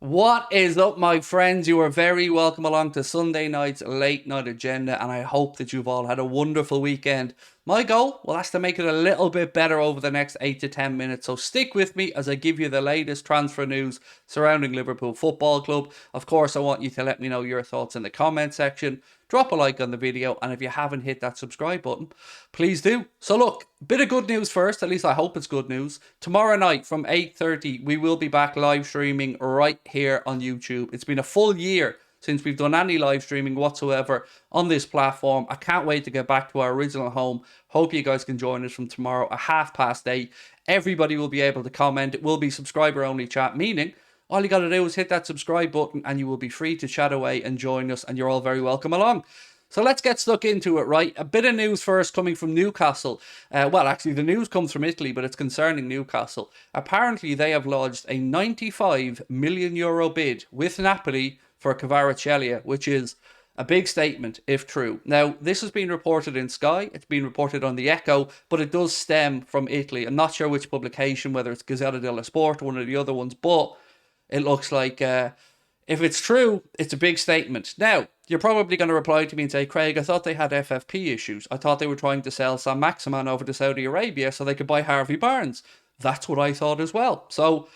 What is up, my friends? You are very welcome along to Sunday night's late night agenda, and I hope that you've all had a wonderful weekend. My goal, well, that's to make it a little bit better over the next 8 to 10 minutes, so stick with me as I give you the latest transfer news surrounding Liverpool Football Club. Of course, I want you to let me know your thoughts in the comment section. Drop a like on the video, and if you haven't hit that subscribe button, please do. So look, bit of good news first, at least I hope it's good news. Tomorrow night from 8:30, we will be back live streaming right here on YouTube. It's been a full year since we've done any live streaming whatsoever on this platform. I can't wait to get back to our original home. Hope you guys can join us from tomorrow at 8:30. Everybody will be able to comment. It will be subscriber only chat, meaning all you got to do is hit that subscribe button and you will be free to chat away and join us, and you're all very welcome along. So let's get stuck into it, right? A bit of news first coming from Newcastle. Well, actually, the news comes from Italy, but it's concerning Newcastle. Apparently, they have lodged a €95 million bid with Napoli for Kvaratskhelia, which is a big statement, if true. Now, this has been reported in Sky, it's been reported on the Echo, but it does stem from Italy. I'm not sure which publication, whether it's Gazzetta dello Sport or one of the other ones, but it looks like if it's true, it's a big statement. Now, you're probably going to reply to me and say, Craig, I thought they had FFP issues. I thought they were trying to sell Sam Maximan over to Saudi Arabia so they could buy Harvey Barnes. That's what I thought as well. So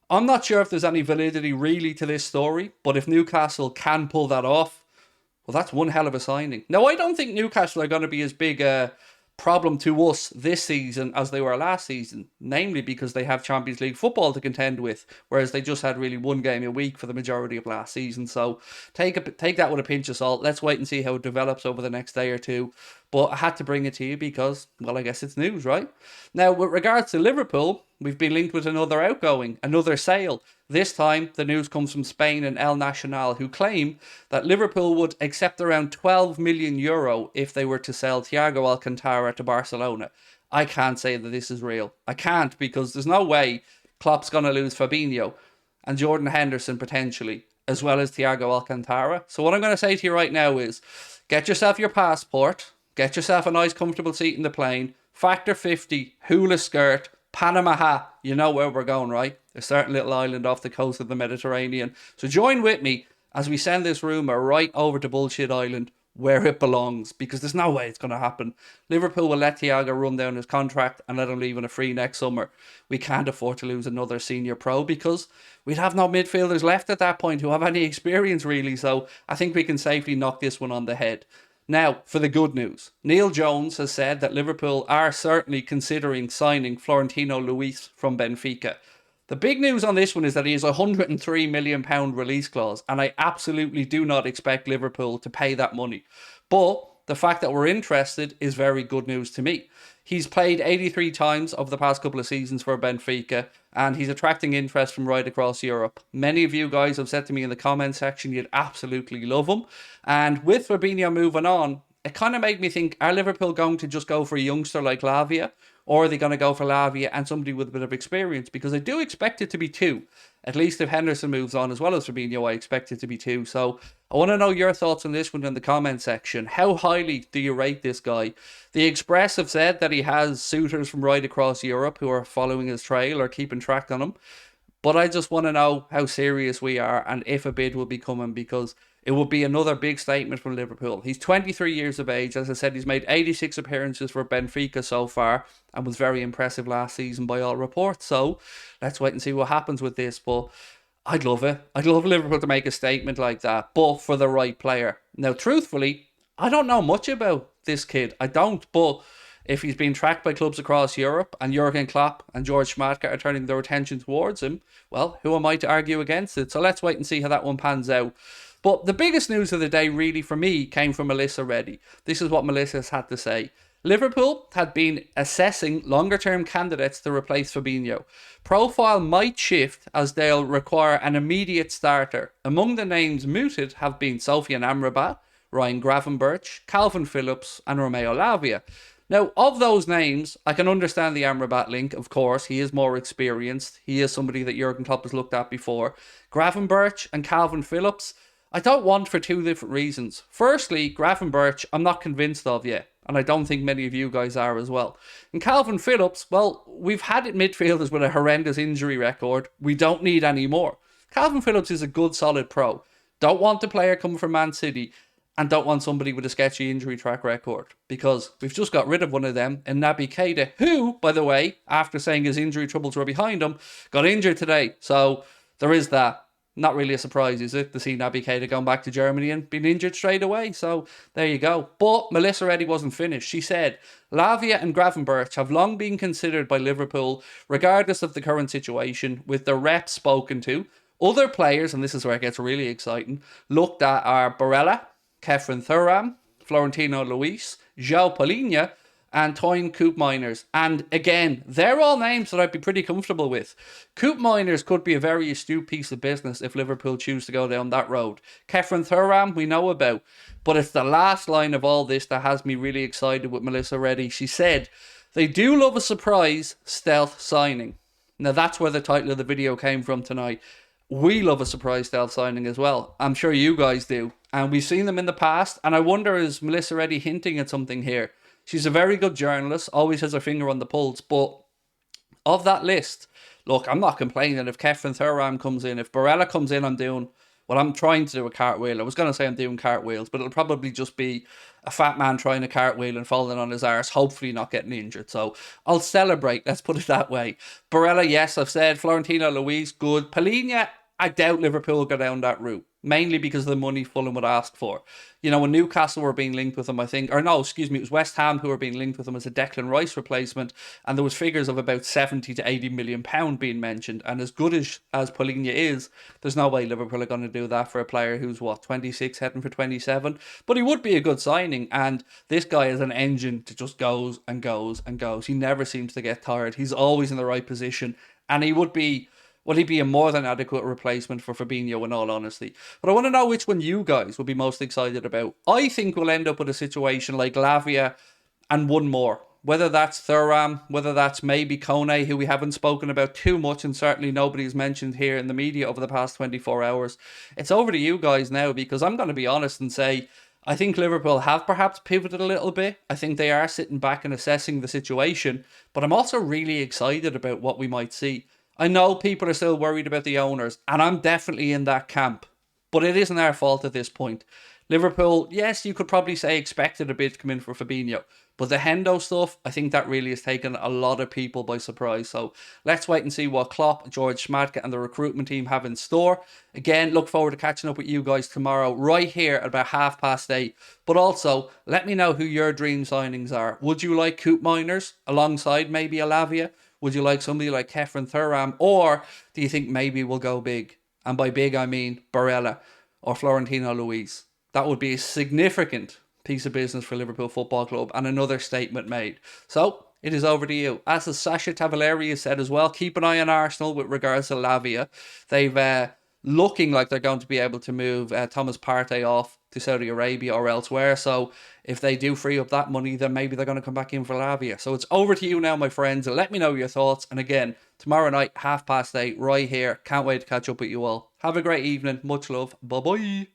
I'm not sure if there's any validity really to this story, but if Newcastle can pull that off, well, that's one hell of a signing. Now, I don't think Newcastle are going to be as big a problem to us this season as they were last season, namely because they have Champions League football to contend with, whereas they just had really one game a week for the majority of last season. So take that with a pinch of salt. Let's wait and see how it develops over the next day or two. But I had to bring it to you because, well, I guess it's news, right? Now, with regards to Liverpool, we've been linked with another outgoing, another sale. This time, the news comes from Spain and El Nacional, who claim that Liverpool would accept around €12 million if they were to sell Thiago Alcantara to Barcelona. I can't say that this is real. I can't, because there's no way Klopp's going to lose Fabinho and Jordan Henderson potentially, as well as Thiago Alcantara. So what I'm going to say to you right now is, get yourself your passport, get yourself a nice comfortable seat in the plane, factor 50, hula skirt, Panama hat. You know where we're going, right? A certain little island off the coast of the Mediterranean. So join with me as we send this rumour right over to Bullshit Island, where it belongs, because there's no way it's going to happen. Liverpool will let Thiago run down his contract and let him leave on a free next summer. We can't afford to lose another senior pro because we'd have no midfielders left at that point who have any experience really. So I think we can safely knock this one on the head. Now, for the good news. Neil Jones has said that Liverpool are certainly considering signing Florentino Luis from Benfica. The big news on this one is that he has a £103 million release clause, and I absolutely do not expect Liverpool to pay that money. But the fact that we're interested is very good news to me. He's played 83 times over the past couple of seasons for Benfica, and he's attracting interest from right across Europe. Many of you guys have said to me in the comment section you'd absolutely love him. And with Fabinho moving on, it kind of made me think, are Liverpool going to just go for a youngster like Lavia? Or are they going to go for Lavia and somebody with a bit of experience? Because I do expect it to be two. At least if Henderson moves on as well as Fabinho, I expect it to be two. So I want to know your thoughts on this one in the comment section. How highly do you rate this guy? The Express have said that he has suitors from right across Europe who are following his trail or keeping track on him. But I just want to know how serious we are and if a bid will be coming, because it will be another big statement from Liverpool. He's 23 years of age. As I said, he's made 86 appearances for Benfica so far and was very impressive last season by all reports. So let's wait and see what happens with this. But I'd love it. I'd love Liverpool to make a statement like that, but for the right player. Now, truthfully, I don't know much about this kid. I don't, but if he's being tracked by clubs across Europe and Jurgen Klopp and George Schmadtke are turning their attention towards him, well, who am I to argue against it? So let's wait and see how that one pans out. But the biggest news of the day really for me came from Melissa Reddy. This is what Melissa's had to say. Liverpool had been assessing longer term candidates to replace Fabinho. Profile might shift as they'll require an immediate starter. Among the names mooted have been Sofian Amrabat, Ryan Gravenberch, Calvin Phillips and Romeo Lavia. Now, of those names, I can understand the Amrabat link, of course. He is more experienced. He is somebody that Jurgen Klopp has looked at before. Gravenberch and Calvin Phillips, I don't want for two different reasons. Firstly, Gravenberch, I'm not convinced of yet, and I don't think many of you guys are as well. And Calvin Phillips, well, we've had it midfielders with a horrendous injury record. We don't need any more. Calvin Phillips is a good, solid pro. Don't want the player coming from Man City and don't want somebody with a sketchy injury track record, because we've just got rid of one of them in Naby Keita, who, by the way, after saying his injury troubles were behind him, got injured today. So there is that. Not really a surprise, is it, to see Naby Keita going back to Germany and being injured straight away? So there you go. But Melissa Reddy wasn't finished. She said, Lavia and Gravenberch have long been considered by Liverpool, regardless of the current situation, with the reps spoken to. Other players, and this is where it gets really exciting, looked at are Barella, Kefren Thuram, Florentino Luis, João Palhinha, and Toyn Koopmeiners. And again, they're all names that I'd be pretty comfortable with. Koopmeiners could be a very astute piece of business if Liverpool choose to go down that road. Kefren Thuram, we know about. But it's the last line of all this that has me really excited with Melissa Reddy. She said, they do love a surprise stealth signing. Now that's where the title of the video came from tonight. We love a surprise stealth signing as well. I'm sure you guys do. And we've seen them in the past. And I wonder, is Melissa Reddy hinting at something here? She's a very good journalist, always has her finger on the pulse, but of that list, look, I'm not complaining if Kefren Thuram comes in. If Barella comes in, I'm trying to do a cartwheel. I was going to say I'm doing cartwheels, but it'll probably just be a fat man trying a cartwheel and falling on his arse, hopefully not getting injured. So I'll celebrate, let's put it that way. Barella, yes, I've said. Florentino Luis, good. Palhinha, I doubt Liverpool will go down that route, mainly because of the money Fulham would ask for. You know, when Newcastle were being linked with him, it was West Ham who were being linked with him as a Declan Rice replacement, and there was figures of about 70 to 80 million pound being mentioned. And as good as Palhinha is, there's no way Liverpool are going to do that for a player who's 26, heading for 27. But he would be a good signing, and this guy is an engine that just goes and goes and goes. He never seems to get tired. He's always in the right position, and he would be. Will he be a more than adequate replacement for Fabinho, in all honesty? But I want to know which one you guys would be most excited about. I think we'll end up with a situation like Lavia and one more. Whether that's Thuram, whether that's maybe Kone, who we haven't spoken about too much and certainly nobody's mentioned here in the media over the past 24 hours. It's over to you guys now, because I'm going to be honest and say I think Liverpool have perhaps pivoted a little bit. I think they are sitting back and assessing the situation. But I'm also really excited about what we might see. I know people are still worried about the owners, and I'm definitely in that camp. But it isn't our fault at this point. Liverpool, yes, you could probably say expected a bid to come in for Fabinho. But the Hendo stuff, I think that really has taken a lot of people by surprise. So let's wait and see what Klopp, George Schmadtke and the recruitment team have in store. Again, look forward to catching up with you guys tomorrow, right here at about 8:30. But also, let me know who your dream signings are. Would you like Koopmeiners alongside maybe a Lavia? Would you like somebody like Kefren Thuram? Or do you think maybe we'll go big? And by big, I mean Barella or Florentino Luis. That would be a significant piece of business for Liverpool Football Club and another statement made. So, it is over to you. As Sasha Tavaleri has said as well, keep an eye on Arsenal with regards to Lavia. They've looking like they're going to be able to move Thomas Partey off to Saudi Arabia or elsewhere. So if they do free up that money, then maybe they're going to come back in for Lavia. So it's over to you now, my friends. Let me know your thoughts. And again, tomorrow night, 8:30, right here. Can't wait to catch up with you all. Have a great evening. Much love. Bye-bye.